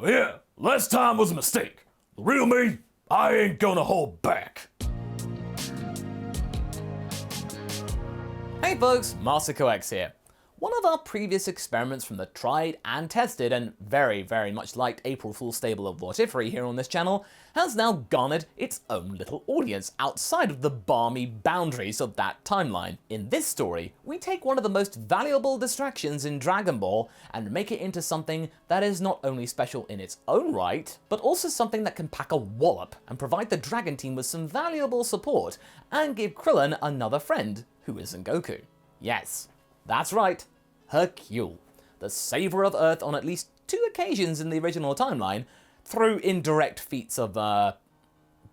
Yeah, last time was a mistake. The real me, I ain't gonna hold back. Hey folks, MasakoX here. One of our previous experiments from the tried and tested and very much liked April Fool's stable of Whatiffery here on this channel has now garnered its own little audience outside of the balmy boundaries of that timeline. In this story, we take one of the most valuable distractions in Dragon Ball and make it into something that is not only special in its own right, but also something that can pack a wallop and provide the Dragon Team with some valuable support and give Krillin another friend who isn't Goku. Yes. That's right, Hercule, the saver of Earth on at least 2 occasions in the original timeline, through indirect feats of,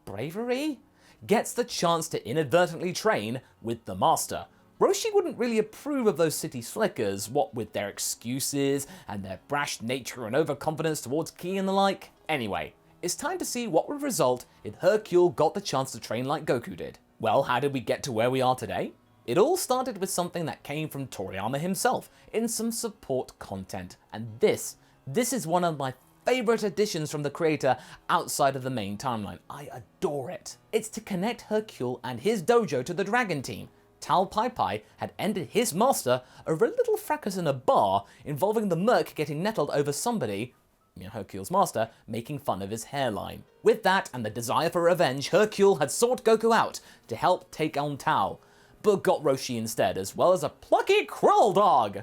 bravery, gets the chance to inadvertently train with the Master. Roshi wouldn't really approve of those city slickers, what with their excuses and their brash nature and overconfidence towards Ki and the like. Anyway, it's time to see what would result if Hercule got the chance to train like Goku did. Well, how did we get to where we are today? It all started with something that came from Toriyama himself in some support content, and this is one of my favorite additions from the creator outside of the main timeline. I adore it. It's to connect Hercule and his dojo to the Dragon Team. Tao Pai Pai had ended his master over a little fracas in a bar involving the merc getting nettled over somebody, Hercule's master, making fun of his hairline. With that and the desire for revenge, Hercule had sought Goku out to help take on Tao, but got Roshi instead, as well as a plucky Krill dog.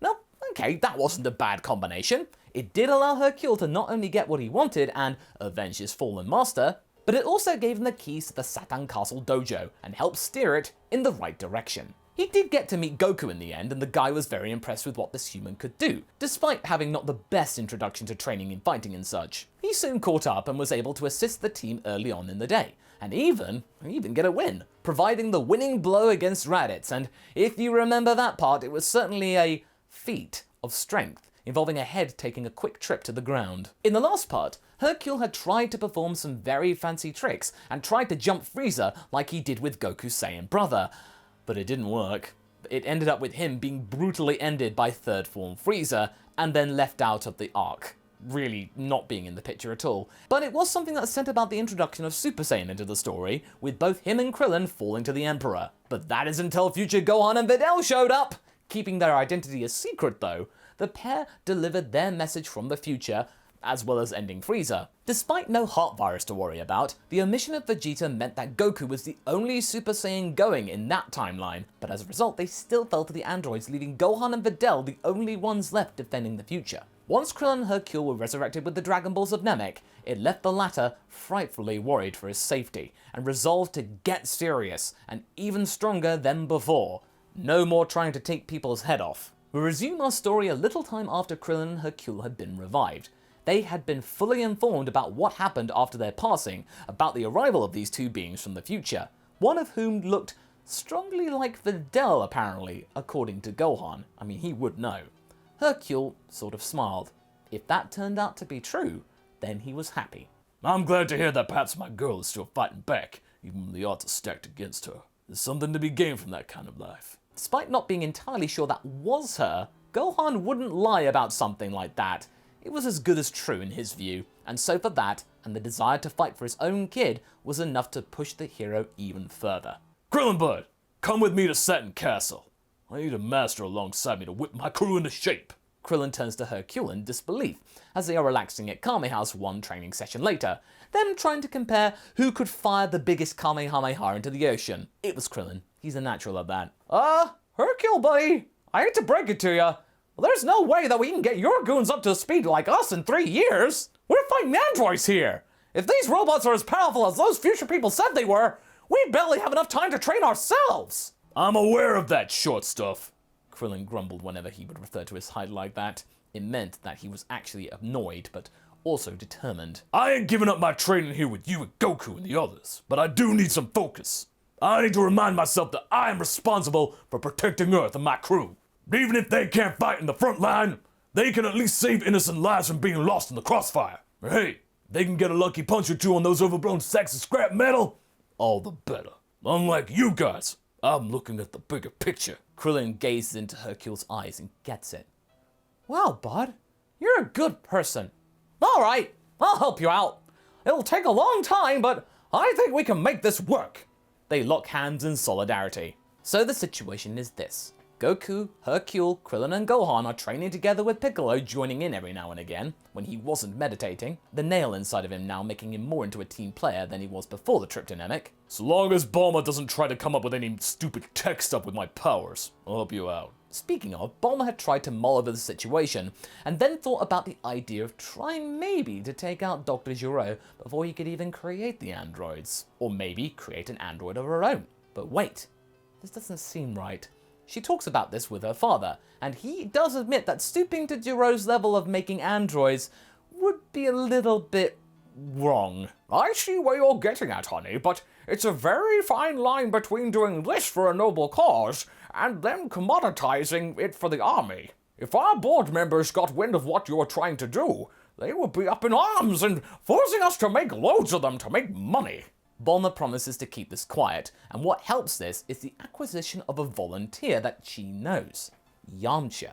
Now, okay, that wasn't a bad combination. It did allow Hercule to not only get what he wanted and avenge his fallen master, but it also gave him the keys to the Satan Castle dojo and helped steer it in the right direction. He did get to meet Goku in the end, and the guy was very impressed with what this human could do, despite having not the best introduction to training in fighting and such. He soon caught up and was able to assist the team early on in the day, and even get a win, providing the winning blow against Raditz, and if you remember that part, it was certainly a feat of strength, involving a head taking a quick trip to the ground. In the last part, Hercule had tried to perform some very fancy tricks and tried to jump Frieza like he did with Goku's Saiyan brother, but it didn't work. It ended up with him being brutally ended by third form Frieza and then left out of the arc, really not being in the picture at all. But it was something that sent about the introduction of Super Saiyan into the story, with both him and Krillin falling to the Emperor. But that is until future Gohan and Videl showed up! Keeping their identity a secret though, the pair delivered their message from the future, as well as ending Frieza. Despite no heart virus to worry about, the omission of Vegeta meant that Goku was the only Super Saiyan going in that timeline, but as a result they still fell to the androids, leaving Gohan and Videl the only ones left defending the future. Once Krillin and Hercule were resurrected with the Dragon Balls of Namek, it left the latter frightfully worried for his safety, and resolved to get serious, and even stronger than before. No more trying to take people's head off. We resume our story a little time after Krillin and Hercule had been revived. They had been fully informed about what happened after their passing, about the arrival of these two beings from the future, one of whom looked strongly like Videl apparently, according to Gohan. I mean, he would know. Hercule sort of smiled. If that turned out to be true, then he was happy. I'm glad to hear that perhaps my girl is still fighting back, even when the odds are stacked against her. There's something to be gained from that kind of life. Despite not being entirely sure that was her, Gohan wouldn't lie about something like that. It was as good as true in his view, and so for that, and the desire to fight for his own kid, was enough to push the hero even further. Krillin Bud, come with me to Satin Castle. I need a master alongside me to whip my crew into shape. Krillin turns to Hercule in disbelief, as they are relaxing at Kame House one training session later, them trying to compare who could fire the biggest Kamehameha into the ocean. It was Krillin. He's a natural at that. Hercule buddy, I hate to break it to you, well, there's no way that we can get your goons up to speed like us in 3 years. We're fighting androids here. If these robots are as powerful as those future people said they were, we barely have enough time to train ourselves. I'm aware of that, short stuff. Krillin grumbled whenever he would refer to his height like that. It meant that he was actually annoyed, but also determined. I ain't giving up my training here with you and Goku and the others, but I do need some focus. I need to remind myself that I am responsible for protecting Earth and my crew. Even if they can't fight in the front line, they can at least save innocent lives from being lost in the crossfire. Hey, they can get a lucky punch or two on those overblown sacks of scrap metal, all the better. Unlike you guys, I'm looking at the bigger picture. Krillin gazes into Hercule's eyes and gets it. Wow, bud, you're a good person. All right, I'll help you out. It'll take a long time, but I think we can make this work. They lock hands in solidarity. So the situation is this. Goku, Hercule, Krillin and Gohan are training together with Piccolo joining in every now and again, when he wasn't meditating, the nail inside of him now making him more into a team player than he was before the trip to Namek. So long as Bulma doesn't try to come up with any stupid tech stuff with my powers, I'll help you out. Speaking of, Bulma had tried to mull over the situation, and then thought about the idea of trying maybe to take out Dr. Gero before he could even create the androids. Or maybe create an android of her own. But wait, this doesn't seem right. She talks about this with her father, and he does admit that stooping to Gero's level of making androids would be a little bit wrong. I see where you're getting at, honey, but it's a very fine line between doing this for a noble cause and then commoditizing it for the army. If our board members got wind of what you were trying to do, they would be up in arms and forcing us to make loads of them to make money. Bulma promises to keep this quiet, and what helps this is the acquisition of a volunteer that she knows, YAMCHA.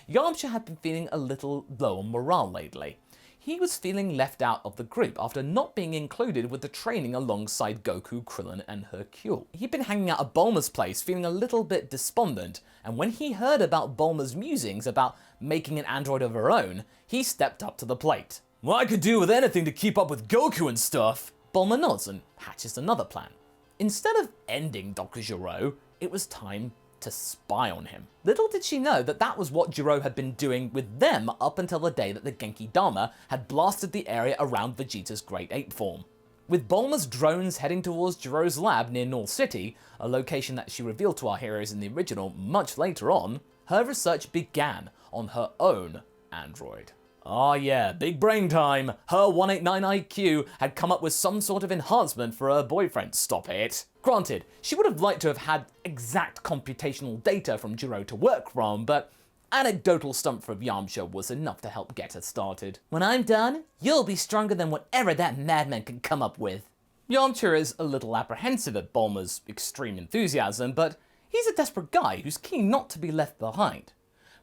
YAMCHA had been feeling a little low on morale lately. He was feeling left out of the group after not being included with the training alongside Goku, Krillin and Hercule. He'd been hanging out at Bulma's place feeling a little bit despondent, and when he heard about Bulma's musings about making an android of her own, he stepped up to the plate. Well, I could do with anything to keep up with Goku and stuff. Bulma nods and hatches another plan. Instead of ending Dr. Gero, it was time to spy on him. Little did she know that that was what Gero had been doing with them up until the day that the Genki Dama had blasted the area around Vegeta's Great Ape form. With Bulma's drones heading towards Gero's lab near North City, a location that she revealed to our heroes in the original much later on, her research began on her own android. Oh yeah, big brain time. Her 189 IQ had come up with some sort of enhancement for her boyfriend. Stop it. Granted, she would have liked to have had exact computational data from Gero to work from, but anecdotal stuff from YAMCHA was enough to help get her started. When I'm done, you'll be stronger than whatever that madman can come up with. YAMCHA is a little apprehensive at Bulma's extreme enthusiasm, but he's a desperate guy who's keen not to be left behind.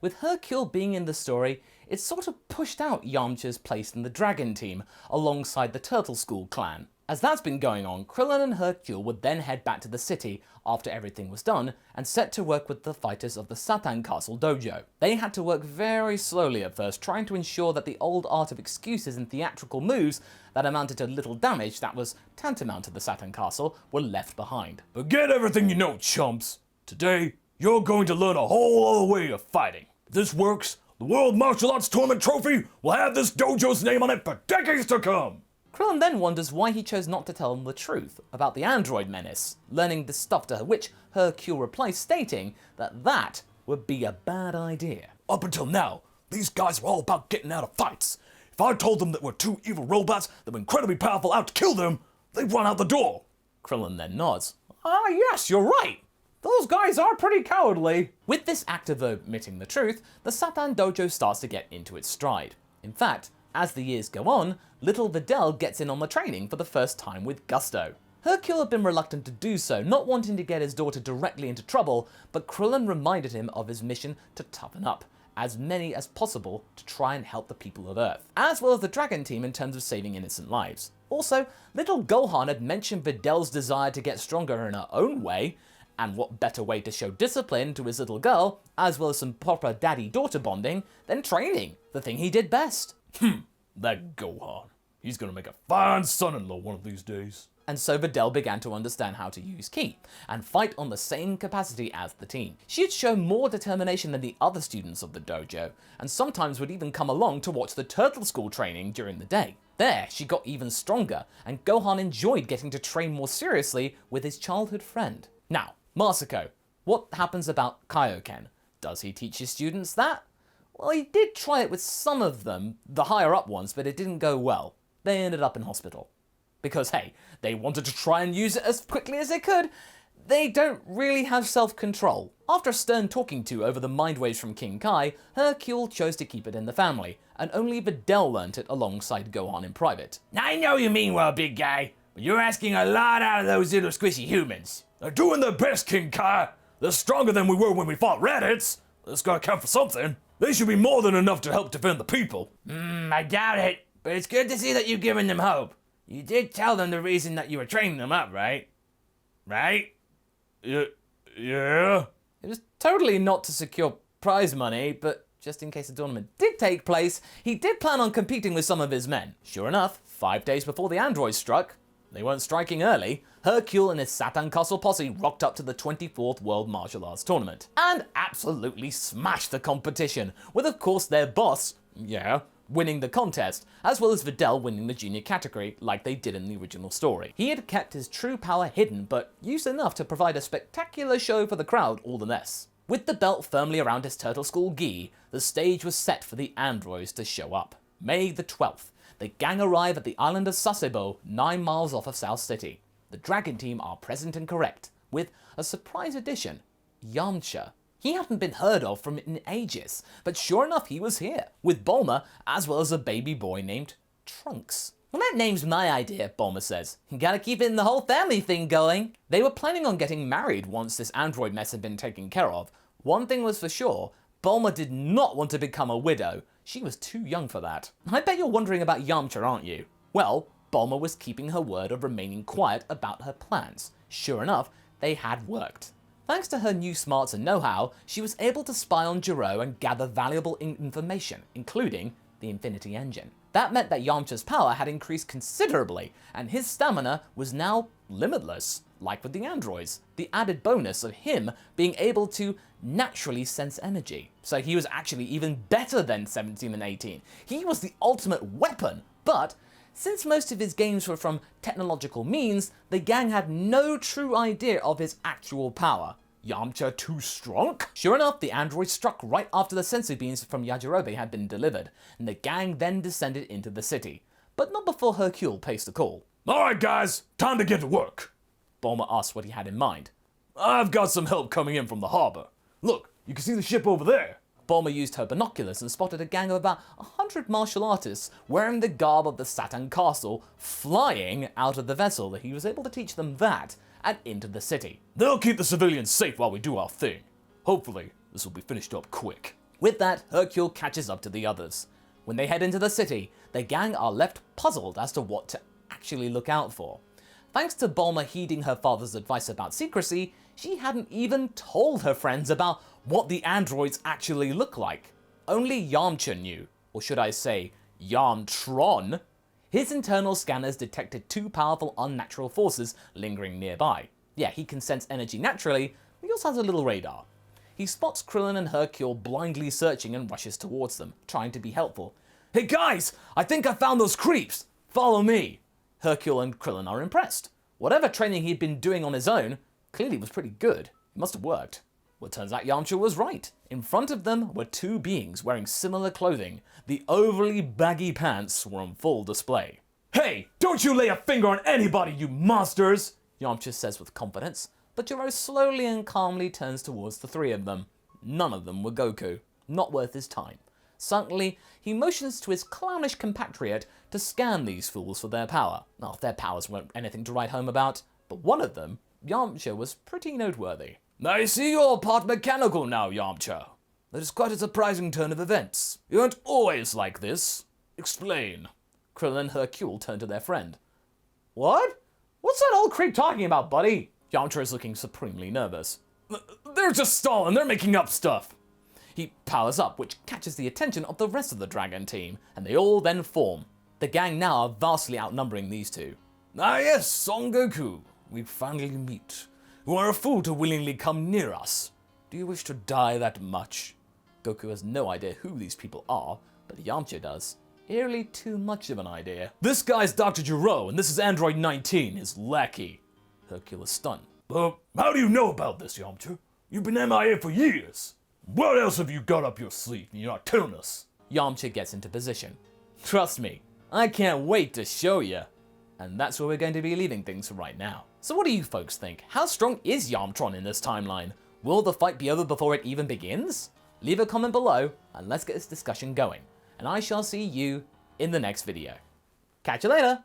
With Hercule being in the story, it sort of pushed out YAMCHA's place in the Dragon team, alongside the Turtle School clan. As that's been going on, Krillin and Hercule would then head back to the city after everything was done, and set to work with the fighters of the Satan Castle Dojo. They had to work very slowly at first, trying to ensure that the old art of excuses and theatrical moves that amounted to little damage that was tantamount to the Satan Castle were left behind. Forget everything you know, chumps. Today, you're going to learn a whole other way of fighting. If this works, the World Martial Arts Tournament trophy will have this dojo's name on it for decades to come. Krillin then wonders why he chose not to tell them the truth about the android menace, learning the stuff to which Hercule replies stating that that would be a bad idea. Up until now, these guys were all about getting out of fights. If I told them that we're two evil robots that were incredibly powerful out to kill them, they'd run out the door. Krillin then nods. Ah, yes, you're right. Those guys are pretty cowardly. With this act of admitting the truth, the Satan Dojo starts to get into its stride. In fact, as the years go on, little Videl gets in on the training for the first time with gusto. Hercule had been reluctant to do so, not wanting to get his daughter directly into trouble, but Krillin reminded him of his mission to toughen up as many as possible to try and help the people of Earth, as well as the Dragon team in terms of saving innocent lives. Also, little Gohan had mentioned Videl's desire to get stronger in her own way, and what better way to show discipline to his little girl, as well as some proper daddy-daughter bonding, than training, the thing he did best. That Gohan. He's gonna make a fine son-in-law one of these days. And so Videl began to understand how to use Ki, and fight on the same capacity as the team. She had shown more determination than the other students of the dojo, and sometimes would even come along to watch the Turtle School training during the day. There, she got even stronger, and Gohan enjoyed getting to train more seriously with his childhood friend. Now, Masako, what happens about Kaioken? Does he teach his students that? Well, he did try it with some of them, the higher up ones, but it didn't go well. They ended up in hospital. Because hey, they wanted to try and use it as quickly as they could. They don't really have self-control. After a stern talking to over the mind waves from King Kai, Hercule chose to keep it in the family, and only Videl learnt it alongside Gohan in private. I know you mean well, big guy, but you're asking a lot out of those little squishy humans. They're doing their best, King Kai. They're stronger than we were when we fought Raditz. That's gotta count for something. They should be more than enough to help defend the people. I doubt it. but it's good to see that you've given them hope. You did tell them the reason that you were training them up, right? Right? Yeah? It was totally not to secure prize money, but just in case the tournament did take place, he did plan on competing with some of his men. Sure enough, 5 days before the androids struck, they weren't striking early, Hercule and his Satan Castle posse rocked up to the 24th World Martial Arts Tournament and absolutely smashed the competition, with of course their boss, winning the contest, as well as Videl winning the junior category like they did in the original story. He had kept his true power hidden, but used enough to provide a spectacular show for the crowd all the less. With the belt firmly around his turtle skull gi, the stage was set for the androids to show up. May the 12th, the gang arrive at the island of Sasebo, 9 miles off of South City. The Dragon team are present and correct, with a surprise addition, YAMCHA. He hadn't been heard of from in ages, but sure enough he was here, with Bulma, as well as a baby boy named Trunks. Well, that name's my idea, Bulma says. You gotta keep it in the whole family thing going. They were planning on getting married once this android mess had been taken care of. One thing was for sure, Bulma did not want to become a widow. She was too young for that. I bet you're wondering about YAMCHA, aren't you? Well, Bulma was keeping her word of remaining quiet about her plans. Sure enough, they had worked. Thanks to her new smarts and know-how, she was able to spy on Gero and gather valuable information, including the Infinity Engine. That meant that Yamcha's power had increased considerably, and his stamina was now limitless, like with the androids. The added bonus of him being able to naturally sense energy. So he was actually even better than 17 and 18. He was the ultimate weapon, but since most of his gains were from technological means, the gang had no true idea of his actual power. Yamcha too strong? Sure enough, the android struck right after the sensory beams from Yajirobe had been delivered, and the gang then descended into the city. But not before Hercule placed the call. Alright guys, time to get to work. Bulma asked what he had in mind. I've got some help coming in from the harbor. Look, you can see the ship over there. Bulma used her binoculars and spotted a gang of about 100 martial artists wearing the garb of the Satan Castle flying out of the vessel. He was able to teach them that and into the city. They'll keep the civilians safe while we do our thing. Hopefully, this will be finished up quick. With that, Hercule catches up to the others. When they head into the city, the gang are left puzzled as to what to actually look out for. Thanks to Bulma heeding her father's advice about secrecy, she hadn't even told her friends about what the androids actually look like. Only Yamcha knew, or should I say, Yamtron. His internal scanners detected 2 powerful unnatural forces lingering nearby. Yeah, he can sense energy naturally, but he also has a little radar. He spots Krillin and Hercule blindly searching and rushes towards them, trying to be helpful. Hey guys, I think I found those creeps. Follow me. Hercule and Krillin are impressed. Whatever training he'd been doing on his own clearly was pretty good. It must have worked. Well, it turns out Yamcha was right. In front of them were 2 beings wearing similar clothing. The overly baggy pants were on full display. Hey, don't you lay a finger on anybody, you monsters! Yamcha says with confidence, but Gero slowly and calmly turns towards the 3 of them. None of them were Goku. Not worth his time. Sulkily, he motions to his clownish compatriot to scan these fools for their power. Well, their powers weren't anything to write home about, but one of them, Yamcha, was pretty noteworthy. I see you're part mechanical now, Yamcha. That is quite a surprising turn of events. You aren't always like this. Explain. Krillin and Hercule turn to their friend. What? What's that old creep talking about, buddy? Yamcha is looking supremely nervous. They're just stalling, they're making up stuff. He powers up, which catches the attention of the rest of the Dragon team, and they all then form. The gang now are vastly outnumbering these 2. Ah yes, Son Goku. We finally meet. You are a fool to willingly come near us. Do you wish to die that much? Goku has no idea who these people are, but Yamcha does. Eerily too much of an idea. This guy's Dr. Gero, and this is Android 19, his lackey. Hercule is stunned. How do you know about this, Yamcha? You've been MIA for years. What else have you got up your sleeve and you're not telling us? Yamcha gets into position. Trust me, I can't wait to show you. And that's where we're going to be leaving things for right now. So what do you folks think? How strong is Yamtron in this timeline? Will the fight be over before it even begins? Leave a comment below and let's get this discussion going. And I shall see you in the next video. Catch you later!